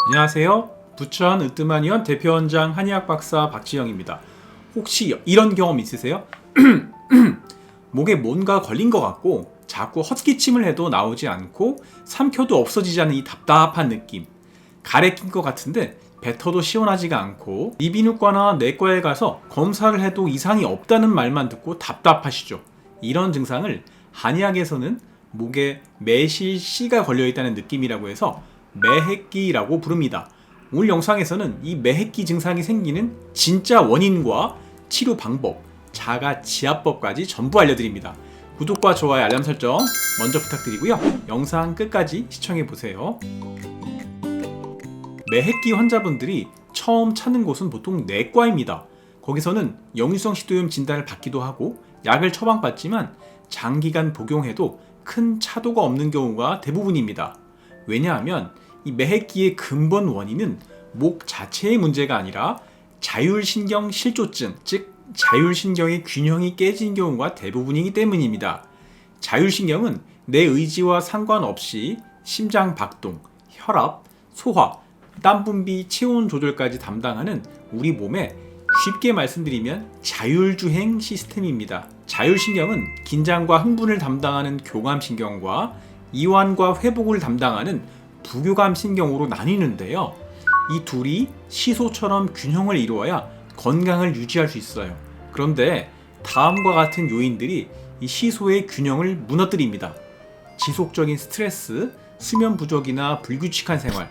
안녕하세요. 부천 으뜸한의원 대표원장 한의학 박사 박지영입니다. 혹시 이런 경험 있으세요? 목에 뭔가 걸린 것 같고 자꾸 헛기침을 해도 나오지 않고 삼켜도 없어지지 않는 이 답답한 느낌, 가래 낀 것 같은데 뱉어도 시원하지가 않고 이비인후과나 내과에 가서 검사를 해도 이상이 없다는 말만 듣고 답답하시죠? 이런 증상을 한의학에서는 목에 매실씨가 걸려있다는 느낌이라고 해서 매핵기라고 부릅니다. 오늘 영상에서는 이 매핵기 증상이 생기는 진짜 원인과 치료 방법, 자가지압법까지 전부 알려드립니다. 구독과 좋아요, 알람 설정 먼저 부탁드리고요. 영상 끝까지 시청해보세요. 매핵기 환자분들이 처음 찾는 곳은 보통 내과입니다. 거기서는 역류성 식도염 진단을 받기도 하고 약을 처방받지만 장기간 복용해도 큰 차도가 없는 경우가 대부분입니다. 왜냐하면 이 매핵기의 근본 원인은 목 자체의 문제가 아니라 자율신경 실조증, 즉 자율신경의 균형이 깨진 경우가 대부분이기 때문입니다. 자율신경은 내 의지와 상관없이 심장 박동, 혈압, 소화, 땀 분비, 체온 조절까지 담당하는 우리 몸의 쉽게 말씀드리면 자율주행 시스템입니다. 자율신경은 긴장과 흥분을 담당하는 교감신경과 이완과 회복을 담당하는 부교감신경으로 나뉘는데요. 이 둘이 시소처럼 균형을 이루어야 건강을 유지할 수 있어요. 그런데 다음과 같은 요인들이 이 시소의 균형을 무너뜨립니다. 지속적인 스트레스, 수면 부족이나 불규칙한 생활,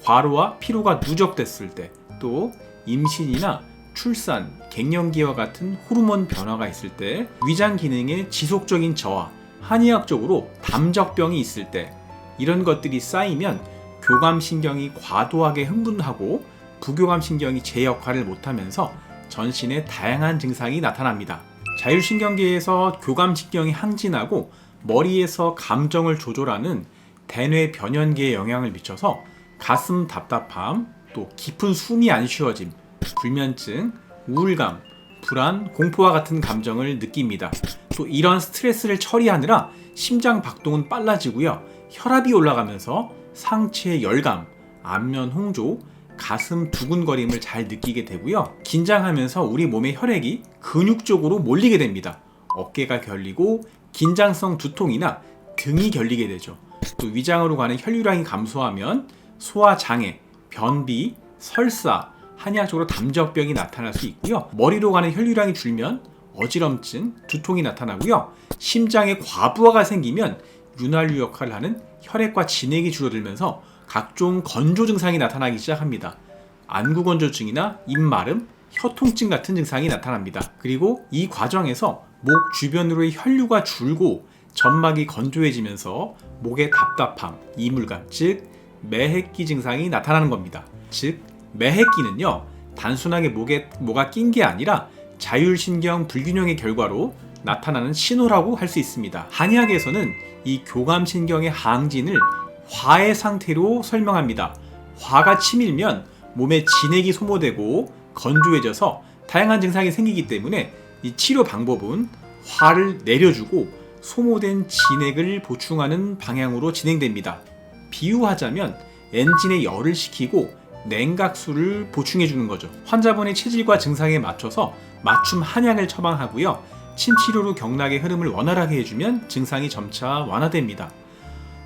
과로와 피로가 누적됐을 때, 또 임신이나 출산, 갱년기와 같은 호르몬 변화가 있을 때, 위장 기능의 지속적인 저하, 한의학적으로 담적병이 있을 때, 이런 것들이 쌓이면 교감신경이 과도하게 흥분하고 부교감신경이 제 역할을 못하면서 전신에 다양한 증상이 나타납니다. 자율신경계에서 교감신경이 항진하고 머리에서 감정을 조절하는 대뇌 변연계에 영향을 미쳐서 가슴 답답함, 또 깊은 숨이 안 쉬어짐, 불면증, 우울감, 불안, 공포와 같은 감정을 느낍니다. 또 이런 스트레스를 처리하느라 심장 박동은 빨라지고요. 혈압이 올라가면서 상체 열감, 안면 홍조, 가슴 두근거림을 잘 느끼게 되고요. 긴장하면서 우리 몸의 혈액이 근육 쪽으로 몰리게 됩니다. 어깨가 결리고 긴장성 두통이나 등이 결리게 되죠. 또 위장으로 가는 혈류량이 감소하면 소화장애, 변비, 설사, 한의학적으로 담적병이 나타날 수 있고요. 머리로 가는 혈류량이 줄면 어지럼증, 두통이 나타나고요. 심장에 과부하가 생기면 윤활유 역할을 하는 혈액과 진액이 줄어들면서 각종 건조 증상이 나타나기 시작합니다. 안구건조증이나 입마름, 혀통증 같은 증상이 나타납니다. 그리고 이 과정에서 목 주변으로의 혈류가 줄고 점막이 건조해지면서 목의 답답함, 이물감, 즉 매핵기 증상이 나타나는 겁니다. 즉 매핵기는요, 단순하게 목에 뭐가 낀 게 아니라 자율신경 불균형의 결과로 나타나는 신호라고 할 수 있습니다. 한의학에서는 이 교감신경의 항진을 화의 상태로 설명합니다. 화가 치밀면 몸에 진액이 소모되고 건조해져서 다양한 증상이 생기기 때문에 이 치료 방법은 화를 내려주고 소모된 진액을 보충하는 방향으로 진행됩니다. 비유하자면 엔진에 열을 식히고 냉각수를 보충해 주는 거죠. 환자분의 체질과 증상에 맞춰서 맞춤 한약을 처방하고요. 침치료로 경락의 흐름을 원활하게 해주면 증상이 점차 완화됩니다.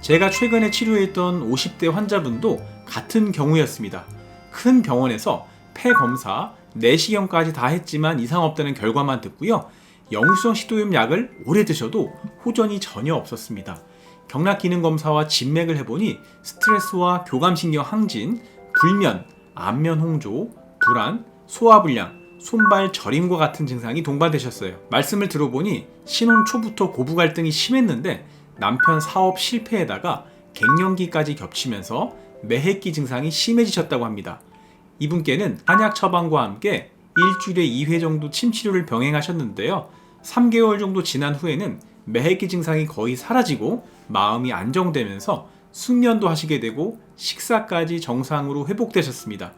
제가 최근에 치료했던 50대 환자분도 같은 경우였습니다. 큰 병원에서 폐 검사, 내시경까지 다 했지만 이상 없다는 결과만 듣고요. 역류성 식도염 약을 오래 드셔도 호전이 전혀 없었습니다. 경락 기능 검사와 진맥을 해보니 스트레스와 교감신경 항진, 불면, 안면 홍조, 불안, 소화불량, 손발 저림과 같은 증상이 동반되셨어요. 말씀을 들어보니 신혼 초부터 고부 갈등이 심했는데 남편 사업 실패에다가 갱년기까지 겹치면서 매핵기 증상이 심해지셨다고 합니다. 이분께는 한약 처방과 함께 일주일에 2회 정도 침치료를 병행하셨는데요. 3개월 정도 지난 후에는 매핵기 증상이 거의 사라지고 마음이 안정되면서 숙면도 하시게 되고 식사까지 정상으로 회복되셨습니다.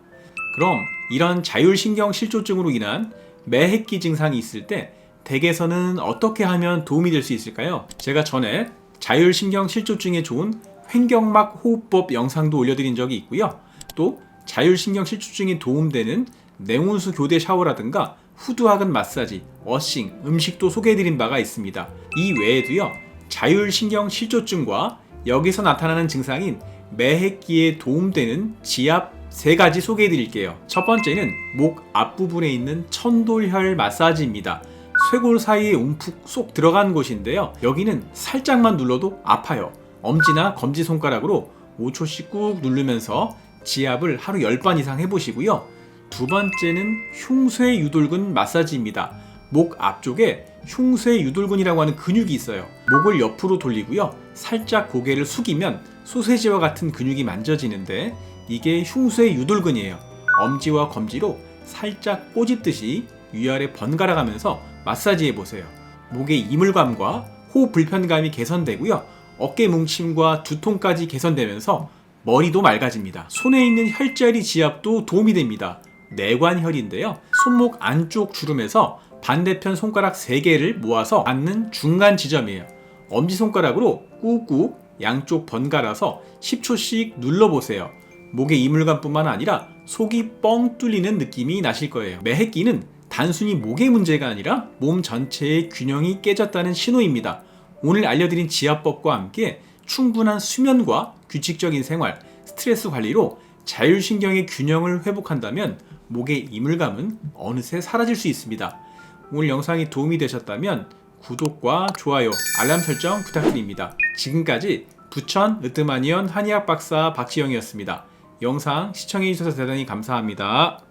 그럼 이런 자율신경 실조증으로 인한 매핵기 증상이 있을 때 댁에서는 어떻게 하면 도움이 될 수 있을까요? 제가 전에 자율신경 실조증에 좋은 횡격막 호흡법 영상도 올려드린 적이 있고요. 또 자율신경 실추증에 도움되는 냉온수 교대 샤워라든가 후두하근 마사지, 어싱, 음식도 소개해드린 바가 있습니다. 이 외에도요, 자율신경 실조증과 여기서 나타나는 증상인 매핵기에 도움되는 지압 3가지 소개해드릴게요. 첫 번째는 목 앞부분에 있는 천돌혈 마사지입니다. 쇄골 사이에 움푹 쏙 들어간 곳인데요. 여기는 살짝만 눌러도 아파요. 엄지나 검지손가락으로 5초씩 꾹 누르면서 지압을 하루 10번 이상 해보시고요. 두 번째는 흉쇄유돌근 마사지입니다. 목 앞쪽에 흉쇄유돌근이라고 하는 근육이 있어요. 목을 옆으로 돌리고요. 살짝 고개를 숙이면 소세지와 같은 근육이 만져지는데 이게 흉쇄유돌근이에요. 엄지와 검지로 살짝 꼬집듯이 위아래 번갈아 가면서 마사지해 보세요. 목의 이물감과 호흡 불편감이 개선되고요. 어깨 뭉침과 두통까지 개선되면서 머리도 맑아집니다. 손에 있는 혈자리 지압도 도움이 됩니다. 내관혈인데요. 손목 안쪽 주름에서 반대편 손가락 3개를 모아서 앉는 중간 지점이에요. 엄지손가락으로 꾹꾹 양쪽 번갈아서 10초씩 눌러보세요. 목의 이물감뿐만 아니라 속이 뻥 뚫리는 느낌이 나실 거예요. 매핵기는 단순히 목의 문제가 아니라 몸 전체의 균형이 깨졌다는 신호입니다. 오늘 알려드린 지압법과 함께 충분한 수면과 규칙적인 생활, 스트레스 관리로 자율신경의 균형을 회복한다면 목의 이물감은 어느새 사라질 수 있습니다. 오늘 영상이 도움이 되셨다면 구독과 좋아요, 알람 설정 부탁드립니다. 지금까지 부천 으뜸아니언 한의학 박사 박지영이었습니다. 영상 시청해주셔서 대단히 감사합니다.